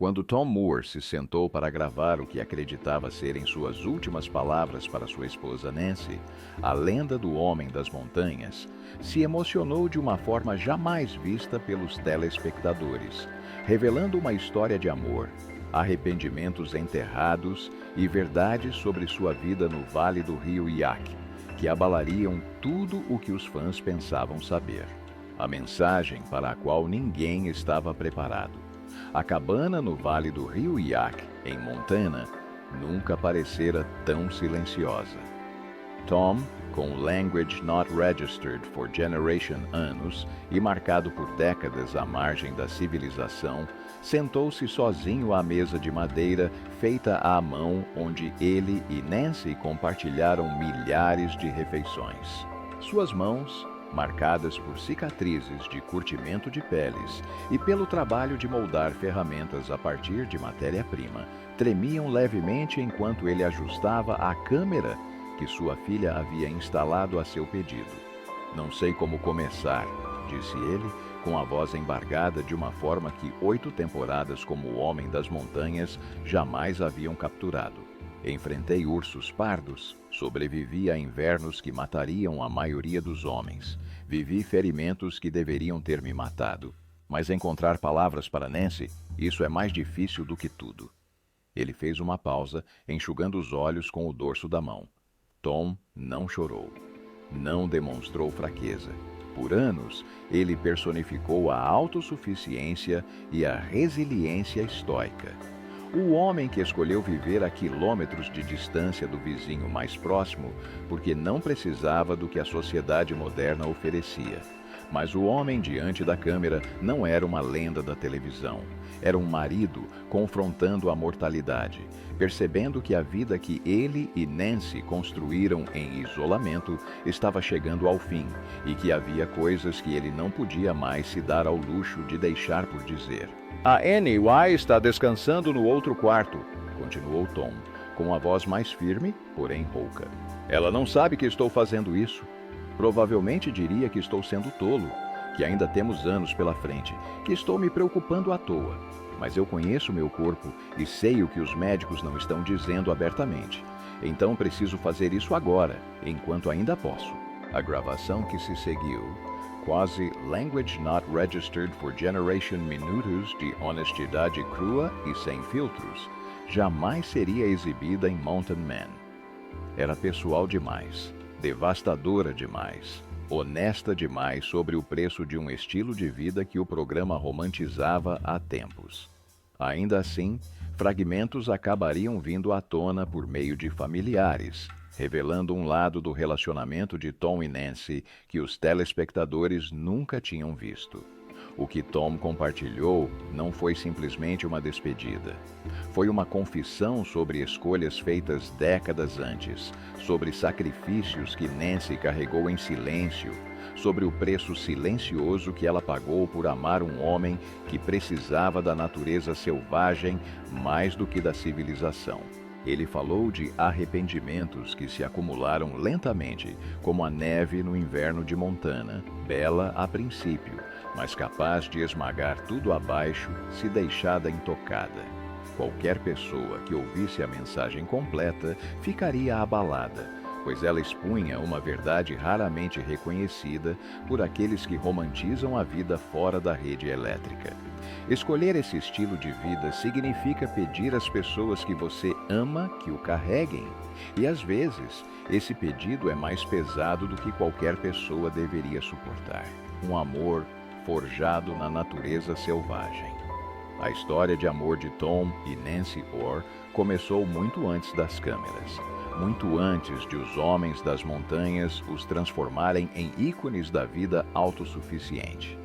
Quando Tom Moore se sentou para gravar o que acreditava serem suas últimas palavras para sua esposa Nancy, a lenda do Homem das Montanhas se emocionou de uma forma jamais vista pelos telespectadores, revelando uma história de amor, arrependimentos enterrados e verdades sobre sua vida no Vale do Rio Yak, que abalariam tudo o que os fãs pensavam saber. A mensagem para a qual ninguém estava preparado. A cabana no Vale do Rio Yak, em Montana, nunca parecera tão silenciosa. Tom, com Language Not Registered for Generation anos e marcado por décadas à margem da civilização, sentou-se sozinho à mesa de madeira feita à mão onde ele e Nancy compartilharam milhares de refeições. Suas mãos, marcadas por cicatrizes de curtimento de peles e pelo trabalho de moldar ferramentas a partir de matéria-prima, tremiam levemente enquanto ele ajustava a câmera que sua filha havia instalado a seu pedido. "Não sei como começar", disse ele, com a voz embargada de uma forma que 8 temporadas como o Homem das Montanhas jamais haviam capturado. "Enfrentei ursos pardos, sobrevivi a invernos que matariam a maioria dos homens, vivi ferimentos que deveriam ter me matado, mas encontrar palavras para Nancy, isso é mais difícil do que tudo." Ele fez uma pausa, enxugando os olhos com o dorso da mão. Tom não chorou. Não demonstrou fraqueza. Por anos, ele personificou a autossuficiência e a resiliência estoica. O homem que escolheu viver a quilômetros de distância do vizinho mais próximo porque não precisava do que a sociedade moderna oferecia. Mas o homem diante da câmera não era uma lenda da televisão. Era um marido confrontando a mortalidade, percebendo que a vida que ele e Nancy construíram em isolamento estava chegando ao fim e que havia coisas que ele não podia mais se dar ao luxo de deixar por dizer. "A Annie está descansando no outro quarto", continuou Tom, com a voz mais firme, porém rouca. "Ela não sabe que estou fazendo isso. Provavelmente diria que estou sendo tolo, que ainda temos anos pela frente, que estou me preocupando à toa. Mas eu conheço meu corpo e sei o que os médicos não estão dizendo abertamente. Então preciso fazer isso agora, enquanto ainda posso." A gravação que se seguiu, quase Language Not Registered for Generation minutos de honestidade crua e sem filtros, jamais seria exibida em Mountain Man. Era pessoal demais, devastadora demais, honesta demais sobre o preço de um estilo de vida que o programa romantizava há tempos. Ainda assim, fragmentos acabariam vindo à tona por meio de familiares, revelando um lado do relacionamento de Tom e Nancy que os telespectadores nunca tinham visto. O que Tom compartilhou não foi simplesmente uma despedida. Foi uma confissão sobre escolhas feitas décadas antes, sobre sacrifícios que Nancy carregou em silêncio, sobre o preço silencioso que ela pagou por amar um homem que precisava da natureza selvagem mais do que da civilização. Ele falou de arrependimentos que se acumularam lentamente, como a neve no inverno de Montana, bela a princípio, mas capaz de esmagar tudo abaixo se deixada intocada. Qualquer pessoa que ouvisse a mensagem completa ficaria abalada, pois ela expunha uma verdade raramente reconhecida por aqueles que romantizam a vida fora da rede elétrica. Escolher esse estilo de vida significa pedir às pessoas que você ama que o carreguem. E às vezes, esse pedido é mais pesado do que qualquer pessoa deveria suportar. Um amor forjado na natureza selvagem. A história de amor de Tom e Nancy Orr começou muito antes das câmeras, muito antes de os homens das montanhas os transformarem em ícones da vida autossuficiente.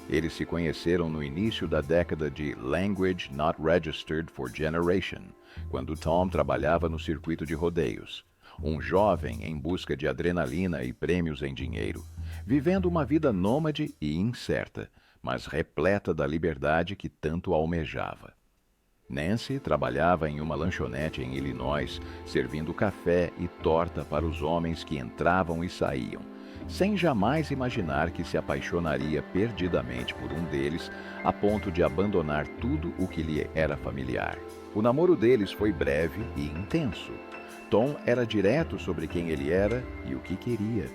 Eles se conheceram no início da década de Language Not Registered for Generation, quando Tom trabalhava no circuito de rodeios. Um jovem em busca de adrenalina e prêmios em dinheiro, vivendo uma vida nômade e incerta, mas repleta da liberdade que tanto almejava. Nancy trabalhava em uma lanchonete em Illinois, servindo café e torta para os homens que entravam e saíam, sem jamais imaginar que se apaixonaria perdidamente por um deles, a ponto de abandonar tudo o que lhe era familiar. O namoro deles foi breve e intenso. Tom era direto sobre quem ele era e o que queria.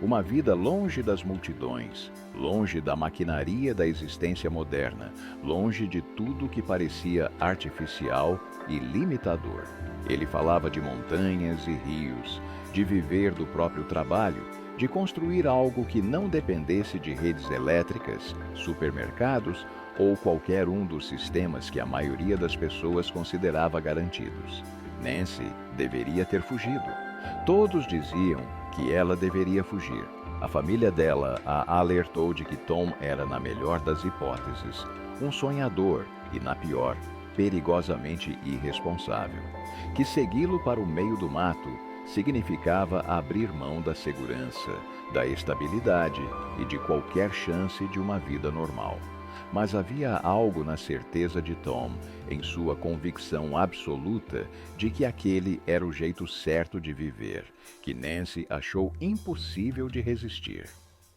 Uma vida longe das multidões, longe da maquinaria da existência moderna, longe de tudo que parecia artificial e limitador. Ele falava de montanhas e rios, de viver do próprio trabalho, de construir algo que não dependesse de redes elétricas, supermercados ou qualquer um dos sistemas que a maioria das pessoas considerava garantidos. Nancy deveria ter fugido. Todos diziam que ela deveria fugir. A família dela a alertou de que Tom era, na melhor das hipóteses, um sonhador e, na pior, perigosamente irresponsável. Que segui-lo para o meio do mato significava abrir mão da segurança, da estabilidade e de qualquer chance de uma vida normal. Mas havia algo na certeza de Tom, em sua convicção absoluta de que aquele era o jeito certo de viver, que Nancy achou impossível de resistir.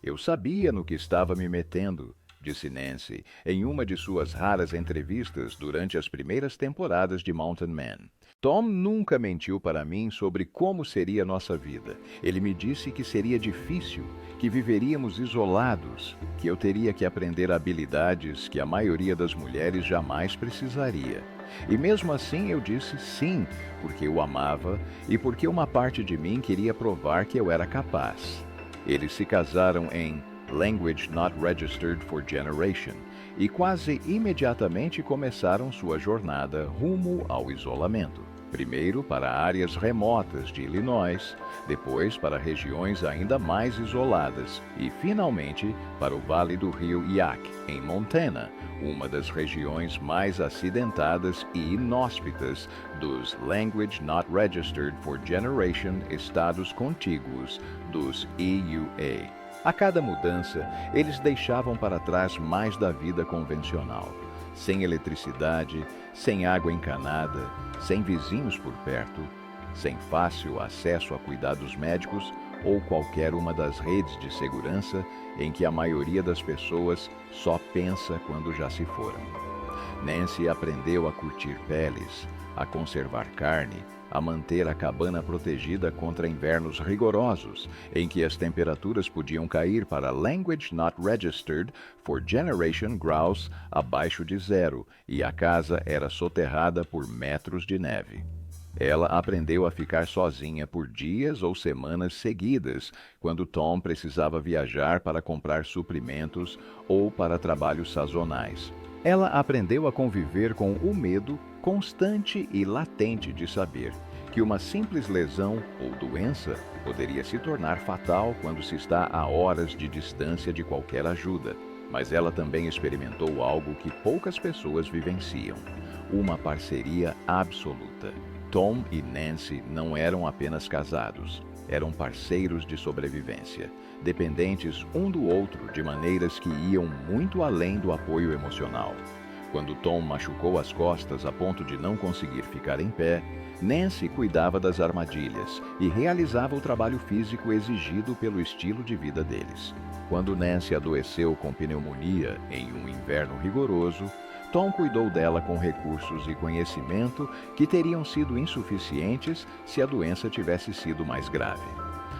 Eu sabia no que estava me metendo, disse Nancy, em uma de suas raras entrevistas durante as primeiras temporadas de Mountain Man. Tom nunca mentiu para mim sobre como seria nossa vida. Ele me disse que seria difícil, que viveríamos isolados, que eu teria que aprender habilidades que a maioria das mulheres jamais precisaria. E mesmo assim eu disse sim, porque o amava e porque uma parte de mim queria provar que eu era capaz. Eles se casaram em Language Not Registered for Generation e quase imediatamente começaram sua jornada rumo ao isolamento. Primeiro para áreas remotas de Illinois, depois para regiões ainda mais isoladas e, finalmente, para o Vale do Rio Yaak, em Montana, uma das regiões mais acidentadas e inóspitas dos Language Not Registered for Generation estados contíguos dos EUA. A cada mudança, eles deixavam para trás mais da vida convencional. Sem eletricidade, sem água encanada, sem vizinhos por perto, sem fácil acesso a cuidados médicos ou qualquer uma das redes de segurança em que a maioria das pessoas só pensa quando já se foram. Nancy aprendeu a curtir peles, a conservar carne, a manter a cabana protegida contra invernos rigorosos, em que as temperaturas podiam cair para Language Not Registered for Generation graus abaixo de zero, e a casa era soterrada por metros de neve. Ela aprendeu a ficar sozinha por dias ou semanas seguidas, quando Tom precisava viajar para comprar suprimentos ou para trabalhos sazonais. Ela aprendeu a conviver com o medo constante e latente de saber que uma simples lesão ou doença poderia se tornar fatal quando se está a horas de distância de qualquer ajuda. Mas ela também experimentou algo que poucas pessoas vivenciam: uma parceria absoluta. Tom e Nancy não eram apenas casados, eram parceiros de sobrevivência, dependentes um do outro de maneiras que iam muito além do apoio emocional. Quando Tom machucou as costas a ponto de não conseguir ficar em pé, Nancy cuidava das armadilhas e realizava o trabalho físico exigido pelo estilo de vida deles. Quando Nancy adoeceu com pneumonia em um inverno rigoroso, Tom cuidou dela com recursos e conhecimento que teriam sido insuficientes se a doença tivesse sido mais grave.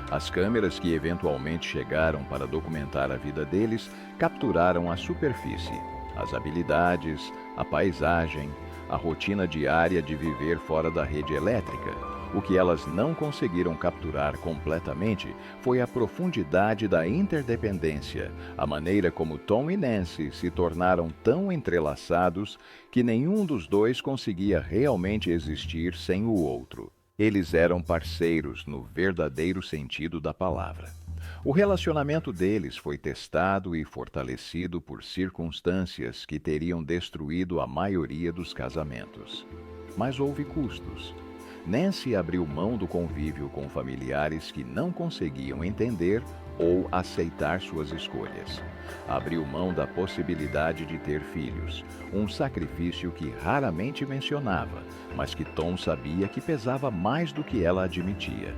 As câmeras que eventualmente chegaram para documentar a vida deles capturaram a superfície, as habilidades, a paisagem, a rotina diária de viver fora da rede elétrica. O que elas não conseguiram capturar completamente foi a profundidade da interdependência, a maneira como Tom e Nancy se tornaram tão entrelaçados que nenhum dos dois conseguia realmente existir sem o outro. Eles eram parceiros no verdadeiro sentido da palavra. O relacionamento deles foi testado e fortalecido por circunstâncias que teriam destruído a maioria dos casamentos. Mas houve custos. Nancy abriu mão do convívio com familiares que não conseguiam entender ou aceitar suas escolhas. Abriu mão da possibilidade de ter filhos, um sacrifício que raramente mencionava, mas que Tom sabia que pesava mais do que ela admitia.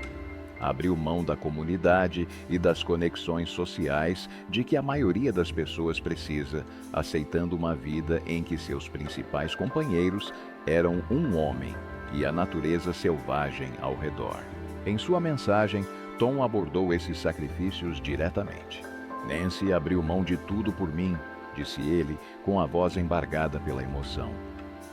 Abriu mão da comunidade e das conexões sociais de que a maioria das pessoas precisa, aceitando uma vida em que seus principais companheiros eram um homem e a natureza selvagem ao redor. Em sua mensagem, Tom abordou esses sacrifícios diretamente. Nancy abriu mão de tudo por mim, disse ele, com a voz embargada pela emoção.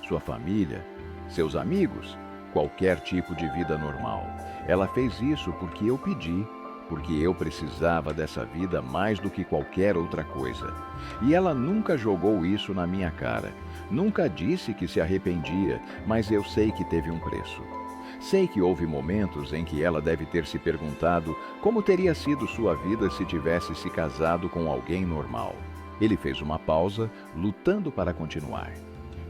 Sua família, seus amigos, qualquer tipo de vida normal. Ela fez isso porque eu pedi, porque eu precisava dessa vida mais do que qualquer outra coisa. E ela nunca jogou isso na minha cara. Nunca disse que se arrependia, mas eu sei que teve um preço. Sei que houve momentos em que ela deve ter se perguntado como teria sido sua vida se tivesse se casado com alguém normal. Ele fez uma pausa, lutando para continuar.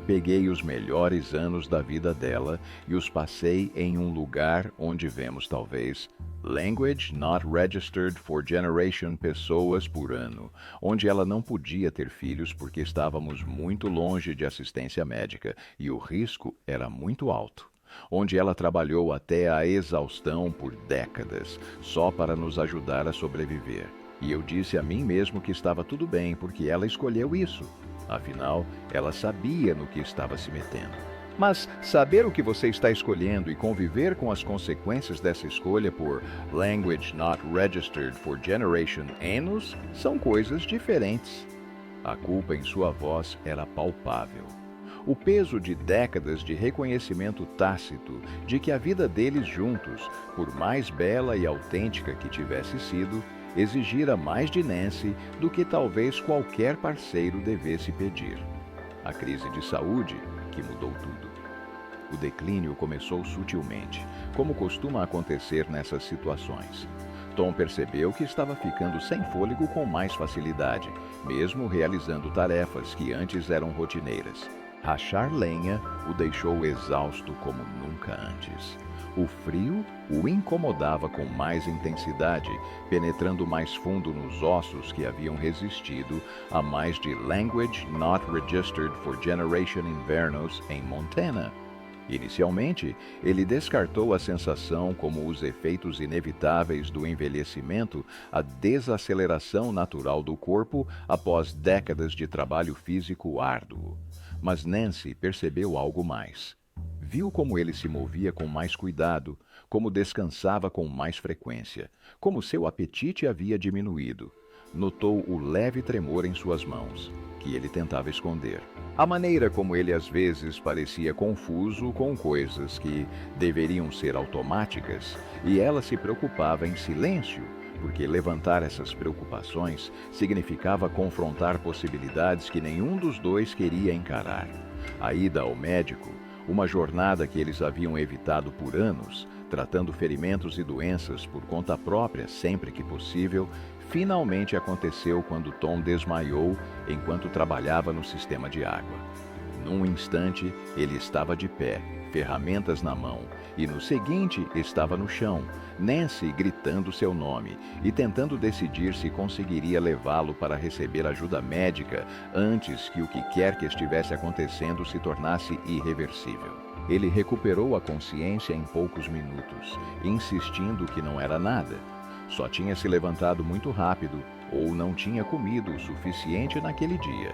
Peguei os melhores anos da vida dela e os passei em um lugar onde vemos talvez Language Not Registered for Generation pessoas por ano, onde ela não podia ter filhos porque estávamos muito longe de assistência médica e o risco era muito alto. Onde ela trabalhou até a exaustão por décadas, só para nos ajudar a sobreviver. E eu disse a mim mesmo que estava tudo bem, porque ela escolheu isso. Afinal, ela sabia no que estava se metendo. Mas saber o que você está escolhendo e conviver com as consequências dessa escolha por Language Not Registered for Generation Anos são coisas diferentes. A culpa em sua voz era palpável. O peso de décadas de reconhecimento tácito de que a vida deles juntos, por mais bela e autêntica que tivesse sido, exigira mais de Nancy do que talvez qualquer parceiro devesse pedir. A crise de saúde, que mudou tudo. O declínio começou sutilmente, como costuma acontecer nessas situações. Tom percebeu que estava ficando sem fôlego com mais facilidade, mesmo realizando tarefas que antes eram rotineiras. Rachar lenha o deixou exausto como nunca antes. O frio o incomodava com mais intensidade, penetrando mais fundo nos ossos que haviam resistido a mais de Language Not Registered for Generation Invernos em Montana. Inicialmente, ele descartou a sensação como os efeitos inevitáveis do envelhecimento, a desaceleração natural do corpo após décadas de trabalho físico árduo. Mas Nancy percebeu algo mais. Viu como ele se movia com mais cuidado, como descansava com mais frequência, como seu apetite havia diminuído. Notou o leve tremor em suas mãos, que ele tentava esconder. A maneira como ele às vezes parecia confuso com coisas que deveriam ser automáticas, e ela se preocupava em silêncio, porque levantar essas preocupações significava confrontar possibilidades que nenhum dos dois queria encarar. A ida ao médico, uma jornada que eles haviam evitado por anos, tratando ferimentos e doenças por conta própria sempre que possível, finalmente aconteceu quando Tom desmaiou enquanto trabalhava no sistema de água. Num instante, ele estava de pé, ferramentas na mão, e no seguinte estava no chão, Nancy gritando seu nome e tentando decidir se conseguiria levá-lo para receber ajuda médica antes que o que quer que estivesse acontecendo se tornasse irreversível. Ele recuperou a consciência em poucos minutos, insistindo que não era nada. Só tinha se levantado muito rápido ou não tinha comido o suficiente naquele dia.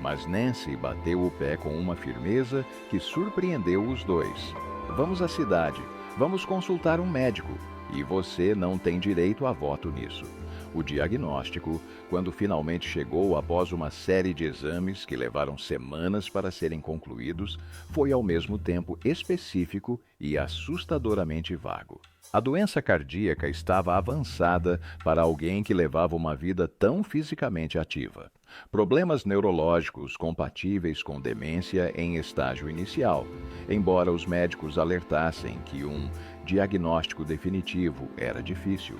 Mas Nancy bateu o pé com uma firmeza que surpreendeu os dois. Vamos à cidade, vamos consultar um médico, e você não tem direito a voto nisso. O diagnóstico, quando finalmente chegou após uma série de exames que levaram semanas para serem concluídos, foi ao mesmo tempo específico e assustadoramente vago. A doença cardíaca estava avançada para alguém que levava uma vida tão fisicamente ativa. Problemas neurológicos compatíveis com demência em estágio inicial, embora os médicos alertassem que um diagnóstico definitivo era difícil.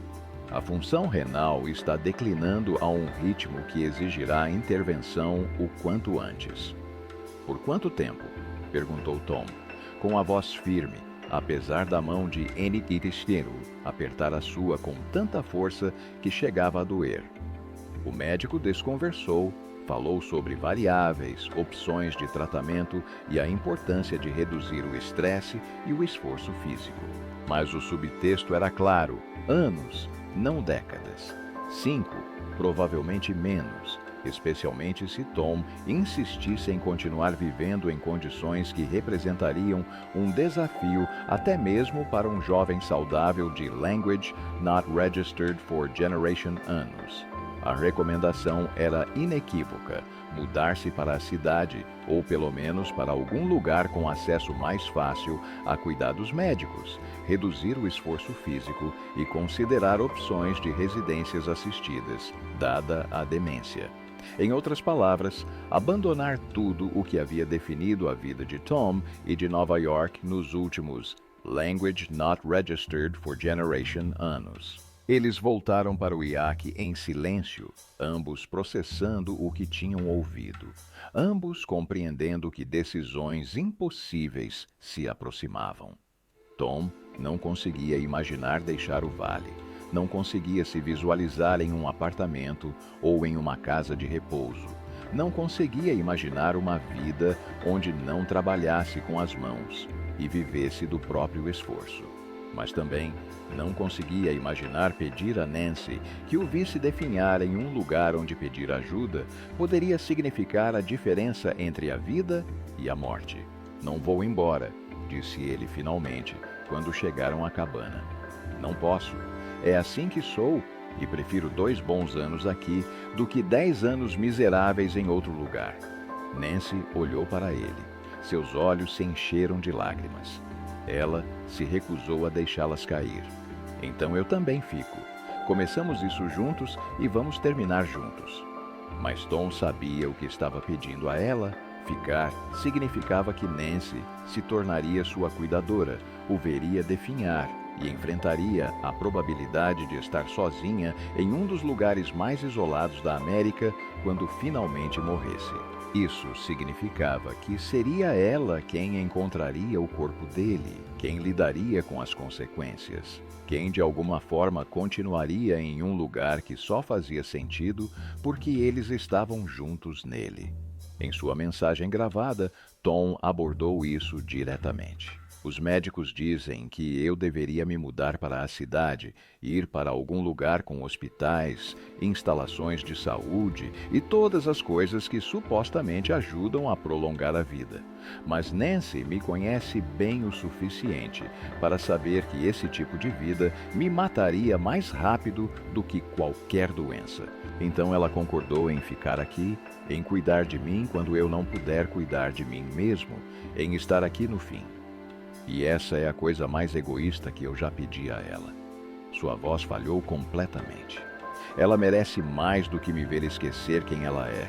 A função renal está declinando a um ritmo que exigirá intervenção o quanto antes. Por quanto tempo? Perguntou Tom, com a voz firme, apesar da mão de Annie Itesteiro apertar a sua com tanta força que chegava a doer. O médico desconversou, falou sobre variáveis, opções de tratamento e a importância de reduzir o estresse e o esforço físico. Mas o subtexto era claro: anos, não décadas. 5, provavelmente menos, especialmente se Tom insistisse em continuar vivendo em condições que representariam um desafio até mesmo para um jovem saudável de Language Not Registered for Generation anos. A recomendação era inequívoca: mudar-se para a cidade, ou pelo menos para algum lugar com acesso mais fácil a cuidados médicos, reduzir o esforço físico e considerar opções de residências assistidas, dada a demência. Em outras palavras, abandonar tudo o que havia definido a vida de Tom e de Nova York nos últimos Language Not Registered for Generation anos. Eles voltaram para o iaque em silêncio, ambos processando o que tinham ouvido, ambos compreendendo que decisões impossíveis se aproximavam. Tom não conseguia imaginar deixar o vale, não conseguia se visualizar em um apartamento ou em uma casa de repouso, não conseguia imaginar uma vida onde não trabalhasse com as mãos e vivesse do próprio esforço. Mas também não conseguia imaginar pedir a Nancy que o visse definhar em um lugar onde pedir ajuda poderia significar a diferença entre a vida e a morte. "Não vou embora", disse ele finalmente, quando chegaram à cabana. "Não posso. É assim que sou e prefiro 2 bons anos aqui do que 10 anos miseráveis em outro lugar." Nancy olhou para ele. Seus olhos se encheram de lágrimas. Ela se recusou a deixá-las cair. "Então eu também fico. Começamos isso juntos e vamos terminar juntos." Mas Tom sabia o que estava pedindo a ela. Ficar significava que Nancy se tornaria sua cuidadora, o veria definhar e enfrentaria a probabilidade de estar sozinha em um dos lugares mais isolados da América quando finalmente morresse. Isso significava que seria ela quem encontraria o corpo dele, quem lidaria com as consequências, quem de alguma forma continuaria em um lugar que só fazia sentido porque eles estavam juntos nele. Em sua mensagem gravada, Tom abordou isso diretamente. "Os médicos dizem que eu deveria me mudar para a cidade, ir para algum lugar com hospitais, instalações de saúde e todas as coisas que supostamente ajudam a prolongar a vida. Mas Nancy me conhece bem o suficiente para saber que esse tipo de vida me mataria mais rápido do que qualquer doença. Então ela concordou em ficar aqui, em cuidar de mim quando eu não puder cuidar de mim mesmo, em estar aqui no fim. E essa é a coisa mais egoísta que eu já pedi a ela." Sua voz falhou completamente. "Ela merece mais do que me ver esquecer quem ela é.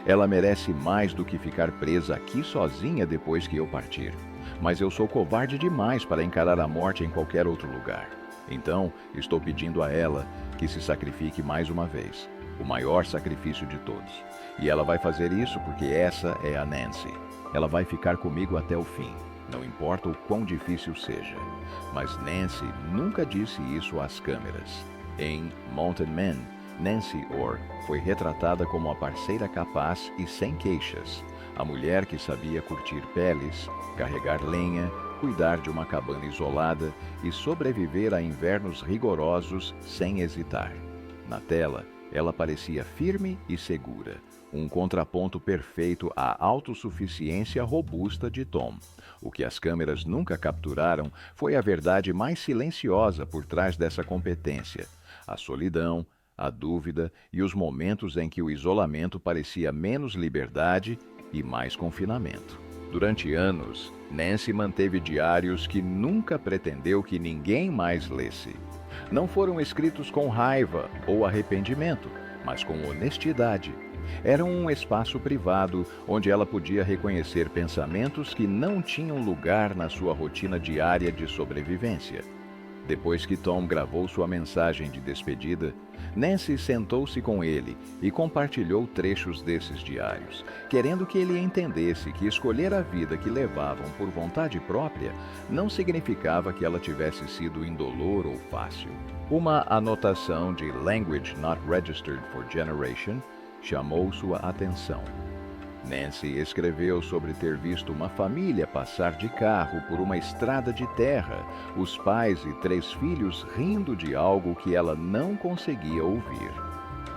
Ela merece mais do que ficar presa aqui sozinha depois que eu partir. Mas eu sou covarde demais para encarar a morte em qualquer outro lugar. Então, estou pedindo a ela que se sacrifique mais uma vez, o maior sacrifício de todos. E ela vai fazer isso porque essa é a Nancy. Ela vai ficar comigo até o fim. Não importa o quão difícil seja." Mas Nancy nunca disse isso às câmeras. Em Mountain Man, Nancy Orr foi retratada como a parceira capaz e sem queixas, a mulher que sabia curtir peles, carregar lenha, cuidar de uma cabana isolada e sobreviver a invernos rigorosos sem hesitar. Na tela, ela parecia firme e segura, um contraponto perfeito à autossuficiência robusta de Tom. O que as câmeras nunca capturaram foi a verdade mais silenciosa por trás dessa competência: a solidão, a dúvida e os momentos em que o isolamento parecia menos liberdade e mais confinamento. Durante anos, Nancy manteve diários que nunca pretendeu que ninguém mais lesse. Não foram escritos com raiva ou arrependimento, mas com honestidade. Era um espaço privado onde ela podia reconhecer pensamentos que não tinham lugar na sua rotina diária de sobrevivência. Depois que Tom gravou sua mensagem de despedida, Nancy sentou-se com ele e compartilhou trechos desses diários, querendo que ele entendesse que escolher a vida que levavam por vontade própria não significava que ela tivesse sido indolor ou fácil. Uma anotação de Language Not Registered for Generation chamou sua atenção. Nancy escreveu sobre ter visto uma família passar de carro por uma estrada de terra, os pais e 3 filhos rindo de algo que ela não conseguia ouvir.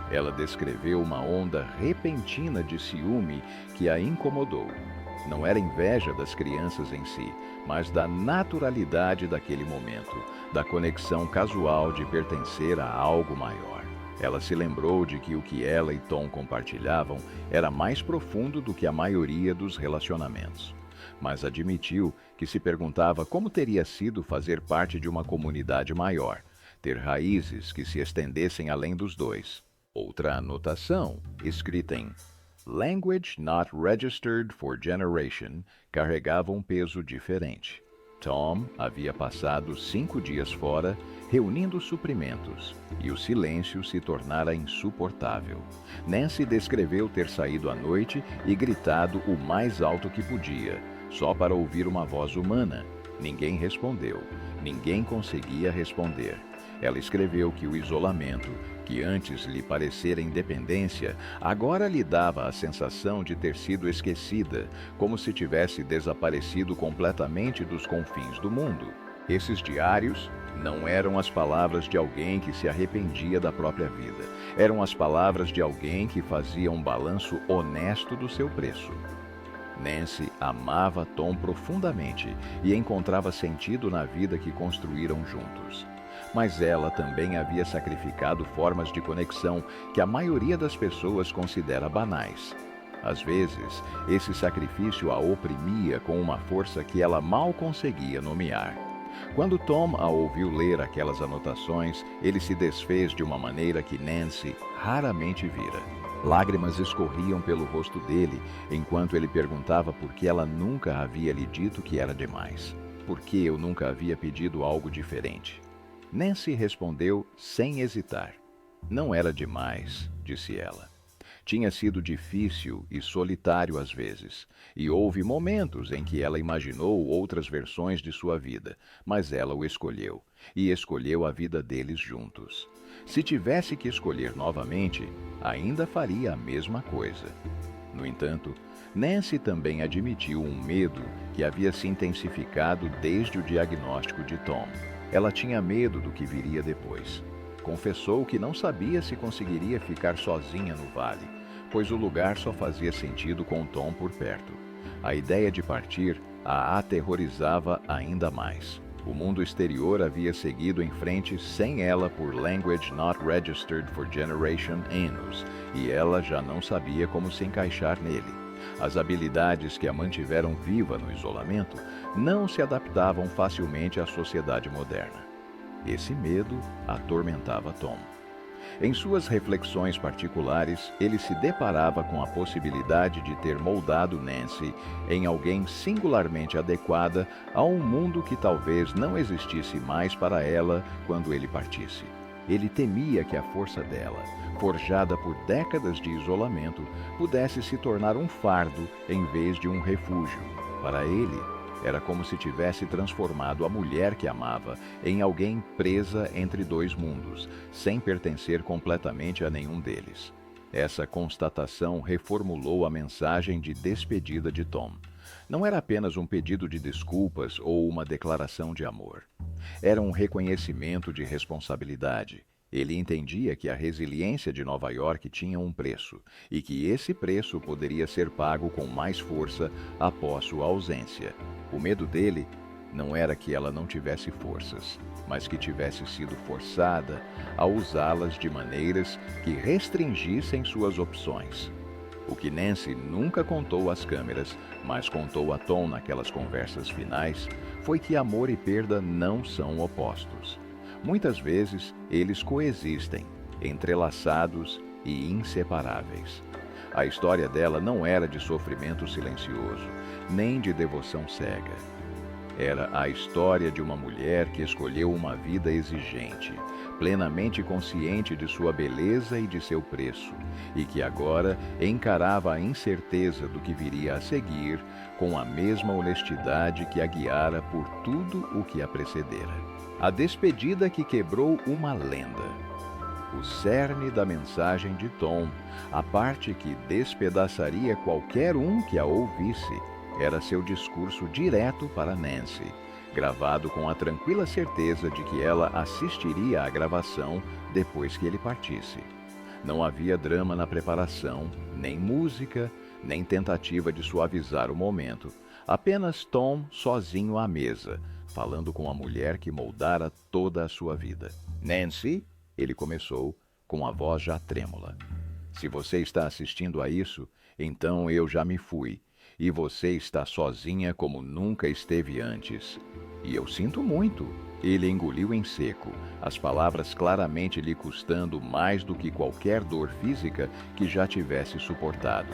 Ela descreveu uma onda repentina de ciúme que a incomodou. Não era inveja das crianças em si, mas da naturalidade daquele momento, da conexão casual de pertencer a algo maior. Ela se lembrou de que o que ela e Tom compartilhavam era mais profundo do que a maioria dos relacionamentos. Mas admitiu que se perguntava como teria sido fazer parte de uma comunidade maior, ter raízes que se estendessem além dos dois. Outra anotação, escrita em Language Not Registered for Generation, carregava um peso diferente. Tom havia passado 5 dias fora, reunindo suprimentos, e o silêncio se tornara insuportável. Nancy descreveu ter saído à noite e gritado o mais alto que podia, só para ouvir uma voz humana. Ninguém respondeu. Ninguém conseguia responder. Ela escreveu que o isolamento, que antes lhe parecera independência, agora lhe dava a sensação de ter sido esquecida, como se tivesse desaparecido completamente dos confins do mundo. Esses diários não eram as palavras de alguém que se arrependia da própria vida. Eram as palavras de alguém que fazia um balanço honesto do seu preço. Nancy amava Tom profundamente e encontrava sentido na vida que construíram juntos. Mas ela também havia sacrificado formas de conexão que a maioria das pessoas considera banais. Às vezes, esse sacrifício a oprimia com uma força que ela mal conseguia nomear. Quando Tom a ouviu ler aquelas anotações, ele se desfez de uma maneira que Nancy raramente vira. Lágrimas escorriam pelo rosto dele, enquanto ele perguntava por que ela nunca havia lhe dito que era demais. Por que eu nunca havia pedido algo diferente? Nancy respondeu sem hesitar. Não era demais, disse ela. Tinha sido difícil e solitário às vezes, e houve momentos em que ela imaginou outras versões de sua vida, mas ela o escolheu, e escolheu a vida deles juntos. Se tivesse que escolher novamente, ainda faria a mesma coisa. No entanto, Nancy também admitiu um medo que havia se intensificado desde o diagnóstico de Tom. Ela tinha medo do que viria depois. Confessou que não sabia se conseguiria ficar sozinha no vale, pois o lugar só fazia sentido com Tom por perto. A ideia de partir a aterrorizava ainda mais. O mundo exterior havia seguido em frente sem ela por Language Not Registered for Generation anos, e ela já não sabia como se encaixar nele. As habilidades que a mantiveram viva no isolamento não se adaptavam facilmente à sociedade moderna. Esse medo atormentava Tom. Em suas reflexões particulares, ele se deparava com a possibilidade de ter moldado Nancy em alguém singularmente adequada a um mundo que talvez não existisse mais para ela quando ele partisse. Ele temia que a força dela, forjada por décadas de isolamento, pudesse se tornar um fardo em vez de um refúgio. Para ele, era como se tivesse transformado a mulher que amava em alguém presa entre 2 mundos, sem pertencer completamente a nenhum deles. Essa constatação reformulou a mensagem de despedida de Tom. Não era apenas um pedido de desculpas ou uma declaração de amor. Era um reconhecimento de responsabilidade. Ele entendia que a resiliência de Nova York tinha um preço, e que esse preço poderia ser pago com mais força após sua ausência. O medo dele não era que ela não tivesse forças, mas que tivesse sido forçada a usá-las de maneiras que restringissem suas opções. O que Nancy nunca contou às câmeras, mas contou a Tom naquelas conversas finais, foi que amor e perda não são opostos. Muitas vezes, eles coexistem, entrelaçados e inseparáveis. A história dela não era de sofrimento silencioso, nem de devoção cega. Era a história de uma mulher que escolheu uma vida exigente, plenamente consciente de sua beleza e de seu preço, e que agora encarava a incerteza do que viria a seguir com a mesma honestidade que a guiara por tudo o que a precedera. A despedida que quebrou uma lenda. O cerne da mensagem de Tom, a parte que despedaçaria qualquer um que a ouvisse, era seu discurso direto para Nancy, gravado com a tranquila certeza de que ela assistiria à gravação depois que ele partisse. Não havia drama na preparação, nem música, nem tentativa de suavizar o momento. Apenas Tom sozinho à mesa, falando com a mulher que moldara toda a sua vida. Nancy, ele começou, com a voz já trêmula. Se você está assistindo a isso, então eu já me fui. E você está sozinha como nunca esteve antes. E eu sinto muito. Ele engoliu em seco, as palavras claramente lhe custando mais do que qualquer dor física que já tivesse suportado.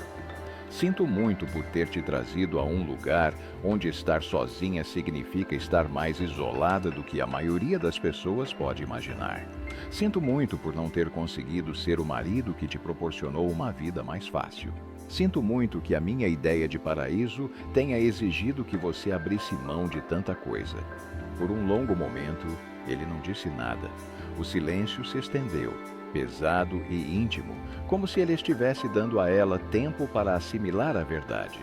Sinto muito por ter te trazido a um lugar onde estar sozinha significa estar mais isolada do que a maioria das pessoas pode imaginar. Sinto muito por não ter conseguido ser o marido que te proporcionou uma vida mais fácil. Sinto muito que a minha ideia de paraíso tenha exigido que você abrisse mão de tanta coisa. Por um longo momento, ele não disse nada. O silêncio se estendeu, pesado e íntimo, como se ele estivesse dando a ela tempo para assimilar a verdade.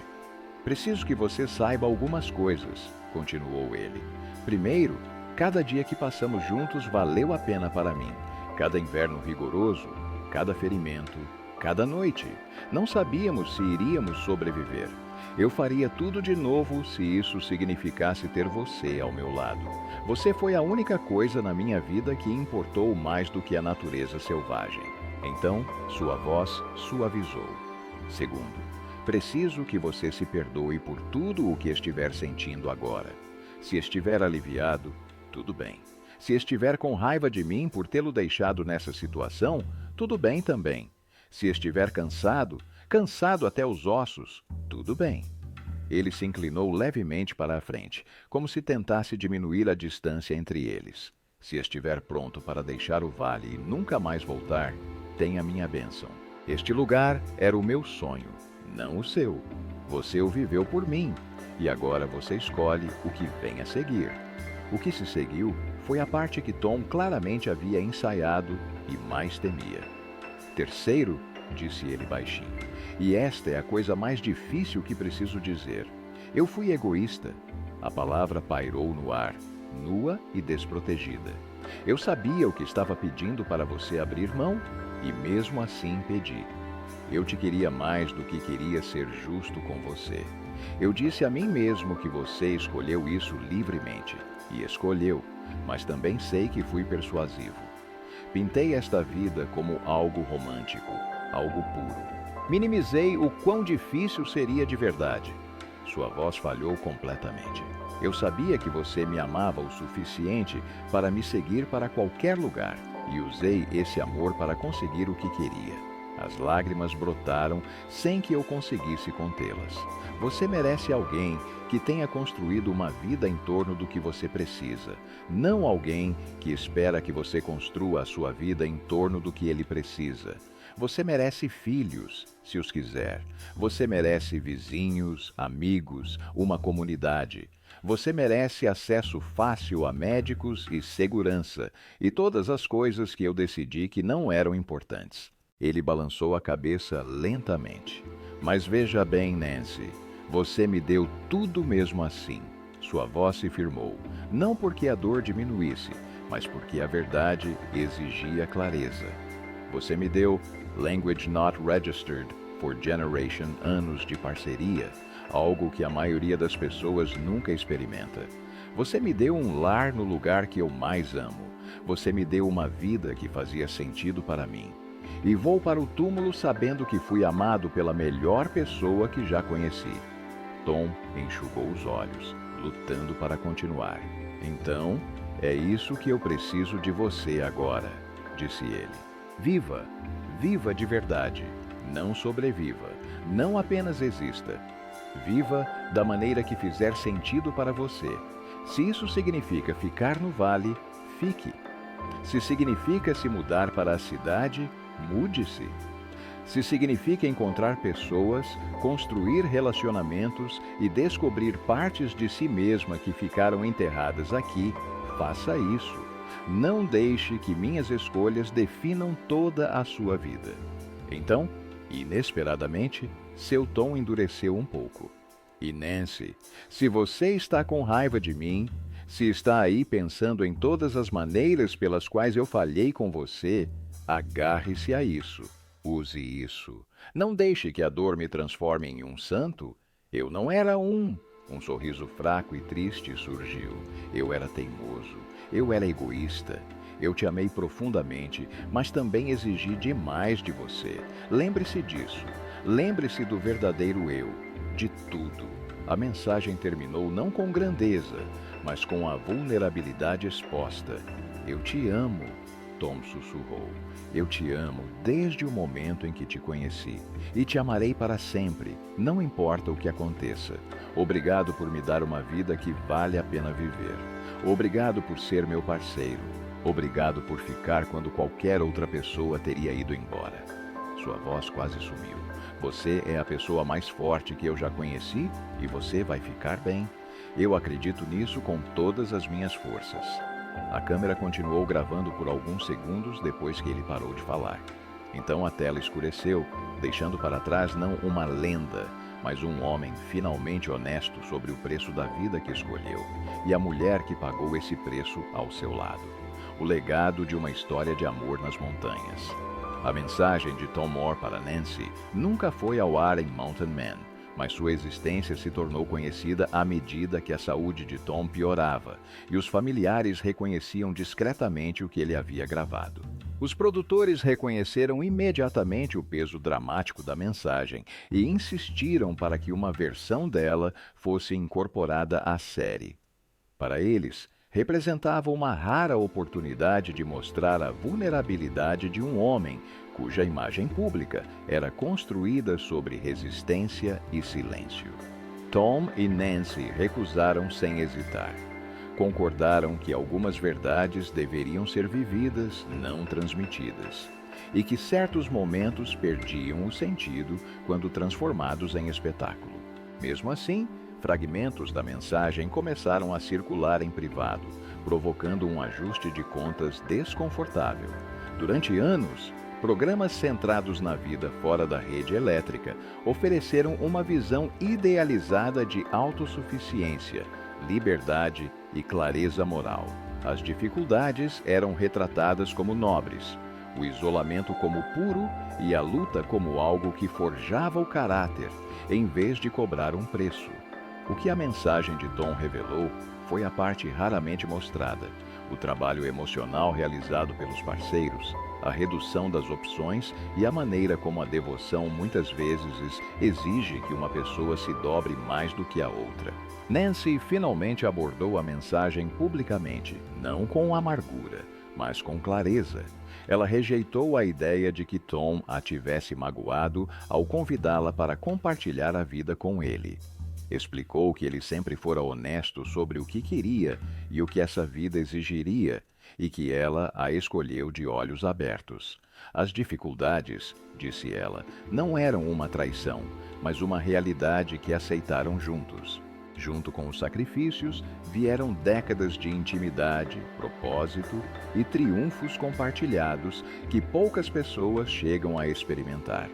Preciso que você saiba algumas coisas, continuou ele. Primeiro, cada dia que passamos juntos valeu a pena para mim. Cada inverno rigoroso, cada ferimento, cada noite. Não sabíamos se iríamos sobreviver. Eu faria tudo de novo se isso significasse ter você ao meu lado. Você foi a única coisa na minha vida que importou mais do que a natureza selvagem. Então, sua voz suavizou. Segundo, preciso que você se perdoe por tudo o que estiver sentindo agora. Se estiver aliviado, tudo bem. Se estiver com raiva de mim por tê-lo deixado nessa situação, tudo bem também. Se estiver cansado, cansado até os ossos, tudo bem. Ele se inclinou levemente para a frente, como se tentasse diminuir a distância entre eles. Se estiver pronto para deixar o vale e nunca mais voltar, tenha minha bênção. Este lugar era o meu sonho, não o seu. Você o viveu por mim, e agora você escolhe o que vem a seguir. O que se seguiu foi a parte que Tom claramente havia ensaiado e mais temia. Terceiro, disse ele baixinho, e esta é a coisa mais difícil que preciso dizer. Eu fui egoísta. A palavra pairou no ar, nua e desprotegida. Eu sabia o que estava pedindo para você abrir mão, e mesmo assim pedi. Eu te queria mais do que queria ser justo com você. Eu disse a mim mesmo que você escolheu isso livremente, e escolheu, mas também sei que fui persuasivo. Pintei esta vida como algo romântico, algo puro. Minimizei o quão difícil seria de verdade. Sua voz falhou completamente. Eu sabia que você me amava o suficiente para me seguir para qualquer lugar, e usei esse amor para conseguir o que queria. As lágrimas brotaram sem que eu conseguisse contê-las. Você merece alguém que tenha construído uma vida em torno do que você precisa, não alguém que espera que você construa a sua vida em torno do que ele precisa. Você merece filhos, se os quiser. Você merece vizinhos, amigos, uma comunidade. Você merece acesso fácil a médicos e segurança, e todas as coisas que eu decidi que não eram importantes. Ele balançou a cabeça lentamente. Mas veja bem, Nancy, você me deu tudo mesmo assim. Sua voz se firmou, não porque a dor diminuísse, mas porque a verdade exigia clareza. Você me deu Language Not Registered for Generation, anos de parceria, algo que a maioria das pessoas nunca experimenta. Você me deu um lar no lugar que eu mais amo. Você me deu uma vida que fazia sentido para mim. E vou para o túmulo sabendo que fui amado pela melhor pessoa que já conheci. Tom enxugou os olhos, lutando para continuar. Então, é isso que eu preciso de você agora, disse ele. Viva, viva de verdade. Não sobreviva, não apenas exista. Viva da maneira que fizer sentido para você. Se isso significa ficar no vale, fique. Se significa se mudar para a cidade, mude-se. Se significa encontrar pessoas, construir relacionamentos e descobrir partes de si mesma que ficaram enterradas aqui, faça isso. Não deixe que minhas escolhas definam toda a sua vida. Então, inesperadamente, seu tom endureceu um pouco. E Nancy, se você está com raiva de mim, se está aí pensando em todas as maneiras pelas quais eu falhei com você, agarre-se a isso. Use isso. Não deixe que a dor me transforme em um santo. Eu não era um. Um sorriso fraco e triste surgiu. Eu era teimoso. Eu era egoísta. Eu te amei profundamente, mas também exigi demais de você. Lembre-se disso. Lembre-se do verdadeiro eu, de tudo. A mensagem terminou não com grandeza, mas com a vulnerabilidade exposta. Eu te amo, Tom sussurrou. Eu te amo desde o momento em que te conheci. E te amarei para sempre, não importa o que aconteça. Obrigado por me dar uma vida que vale a pena viver. Obrigado por ser meu parceiro. Obrigado por ficar quando qualquer outra pessoa teria ido embora. Sua voz quase sumiu. Você é a pessoa mais forte que eu já conheci e você vai ficar bem. Eu acredito nisso com todas as minhas forças. A câmera continuou gravando por alguns segundos depois que ele parou de falar. Então a tela escureceu, deixando para trás não uma lenda, mas um homem finalmente honesto sobre o preço da vida que escolheu e a mulher que pagou esse preço ao seu lado. O legado de uma história de amor nas montanhas. A mensagem de Tom Moore para Nancy nunca foi ao ar em Mountain Man, mas sua existência se tornou conhecida à medida que a saúde de Tom piorava e os familiares reconheciam discretamente o que ele havia gravado. Os produtores reconheceram imediatamente o peso dramático da mensagem e insistiram para que uma versão dela fosse incorporada à série. Para eles, representava uma rara oportunidade de mostrar a vulnerabilidade de um homem cuja imagem pública era construída sobre resistência e silêncio. Tom e Nancy recusaram sem hesitar. Concordaram que algumas verdades deveriam ser vividas, não transmitidas, e que certos momentos perdiam o sentido quando transformados em espetáculo. Mesmo assim, fragmentos da mensagem começaram a circular em privado, provocando um ajuste de contas desconfortável. Durante anos, programas centrados na vida fora da rede elétrica ofereceram uma visão idealizada de autossuficiência, liberdade e clareza moral. As dificuldades eram retratadas como nobres, o isolamento como puro e a luta como algo que forjava o caráter, em vez de cobrar um preço. O que a mensagem de Tom revelou foi a parte raramente mostrada, o trabalho emocional realizado pelos parceiros, a redução das opções e a maneira como a devoção muitas vezes exige que uma pessoa se dobre mais do que a outra. Nancy finalmente abordou a mensagem publicamente, não com amargura, mas com clareza. Ela rejeitou a ideia de que Tom a tivesse magoado ao convidá-la para compartilhar a vida com ele. Explicou que ele sempre fora honesto sobre o que queria e o que essa vida exigiria, e que ela a escolheu de olhos abertos. As dificuldades, disse ela, não eram uma traição, mas uma realidade que aceitaram juntos. Junto com os sacrifícios, vieram décadas de intimidade, propósito e triunfos compartilhados que poucas pessoas chegam a experimentar.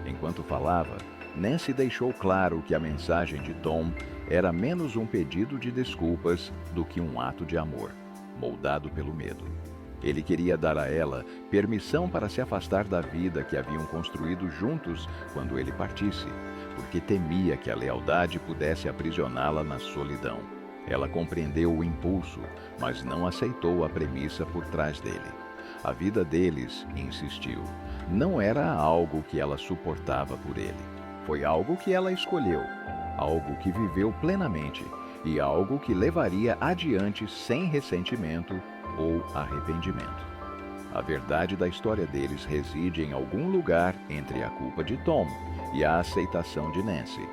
Enquanto falava, Nancy deixou claro que a mensagem de Tom era menos um pedido de desculpas do que um ato de amor, moldado pelo medo. Ele queria dar a ela permissão para se afastar da vida que haviam construído juntos quando ele partisse, porque temia que a lealdade pudesse aprisioná-la na solidão. Ela compreendeu o impulso, mas não aceitou a premissa por trás dele. A vida deles, insistiu, não era algo que ela suportava por ele. Foi algo que ela escolheu, algo que viveu plenamente e algo que levaria adiante sem ressentimento ou arrependimento. A verdade da história deles reside em algum lugar entre a culpa de Tom e a aceitação de Nancy.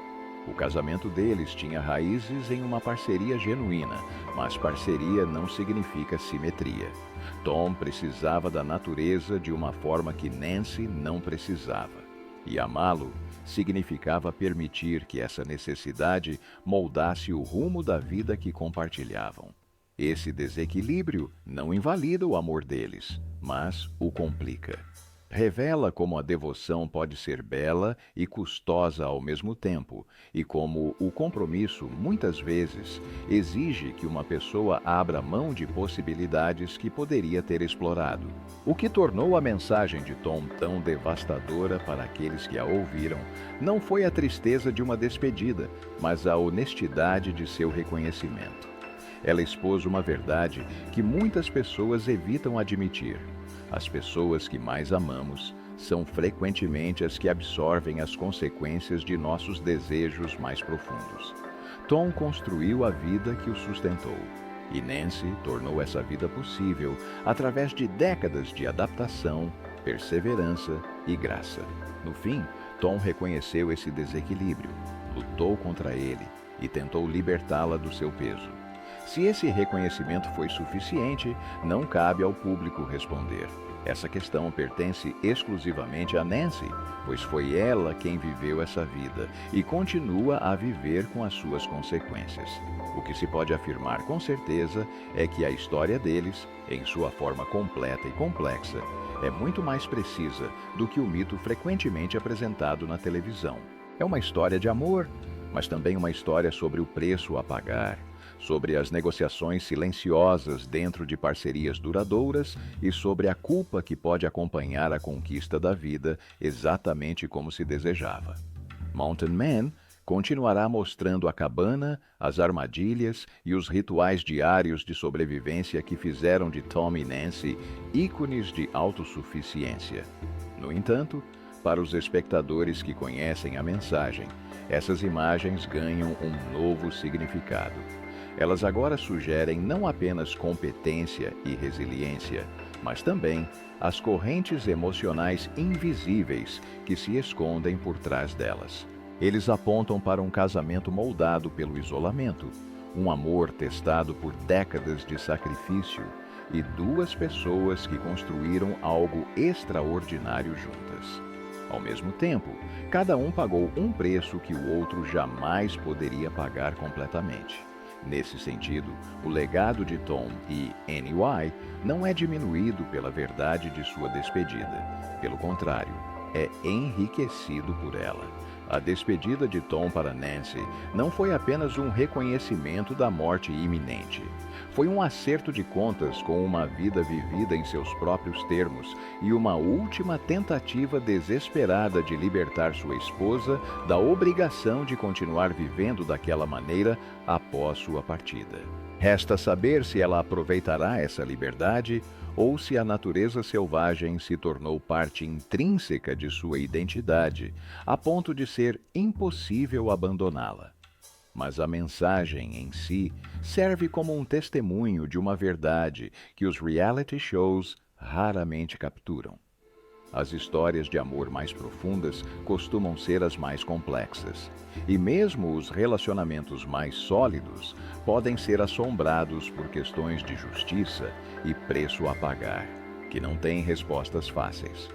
O casamento deles tinha raízes em uma parceria genuína, mas parceria não significa simetria. Tom precisava da natureza de uma forma que Nancy não precisava. E amá-lo significava permitir que essa necessidade moldasse o rumo da vida que compartilhavam. Esse desequilíbrio não invalida o amor deles, mas o complica. Revela como a devoção pode ser bela e custosa ao mesmo tempo, e como o compromisso, muitas vezes, exige que uma pessoa abra mão de possibilidades que poderia ter explorado. O que tornou a mensagem de Tom tão devastadora para aqueles que a ouviram não foi a tristeza de uma despedida, mas a honestidade de seu reconhecimento. Ela expôs uma verdade que muitas pessoas evitam admitir. As pessoas que mais amamos são frequentemente as que absorvem as consequências de nossos desejos mais profundos. Tom construiu a vida que o sustentou, e Nancy tornou essa vida possível através de décadas de adaptação, perseverança e graça. No fim, Tom reconheceu esse desequilíbrio, lutou contra ele e tentou libertá-la do seu peso. Se esse reconhecimento foi suficiente, não cabe ao público responder. Essa questão pertence exclusivamente a Nancy, pois foi ela quem viveu essa vida e continua a viver com as suas consequências. O que se pode afirmar com certeza é que a história deles, em sua forma completa e complexa, é muito mais precisa do que o mito frequentemente apresentado na televisão. É uma história de amor, mas também uma história sobre o preço a pagar, sobre as negociações silenciosas dentro de parcerias duradouras e sobre a culpa que pode acompanhar a conquista da vida exatamente como se desejava. Mountain Man continuará mostrando a cabana, as armadilhas e os rituais diários de sobrevivência que fizeram de Tom e Nancy ícones de autossuficiência. No entanto, para os espectadores que conhecem a mensagem, essas imagens ganham um novo significado. Elas agora sugerem não apenas competência e resiliência, mas também as correntes emocionais invisíveis que se escondem por trás delas. Eles apontam para um casamento moldado pelo isolamento, um amor testado por décadas de sacrifício e duas pessoas que construíram algo extraordinário juntas. Ao mesmo tempo, cada um pagou um preço que o outro jamais poderia pagar completamente. Nesse sentido, o legado de Tom e Annie não é diminuído pela verdade de sua despedida. Pelo contrário, é enriquecido por ela. A despedida de Tom para Nancy não foi apenas um reconhecimento da morte iminente. Foi um acerto de contas com uma vida vivida em seus próprios termos e uma última tentativa desesperada de libertar sua esposa da obrigação de continuar vivendo daquela maneira após sua partida. Resta saber se ela aproveitará essa liberdade ou se a natureza selvagem se tornou parte intrínseca de sua identidade, a ponto de ser impossível abandoná-la. Mas a mensagem em si serve como um testemunho de uma verdade que os reality shows raramente capturam. As histórias de amor mais profundas costumam ser as mais complexas, e mesmo os relacionamentos mais sólidos podem ser assombrados por questões de justiça e preço a pagar, que não têm respostas fáceis.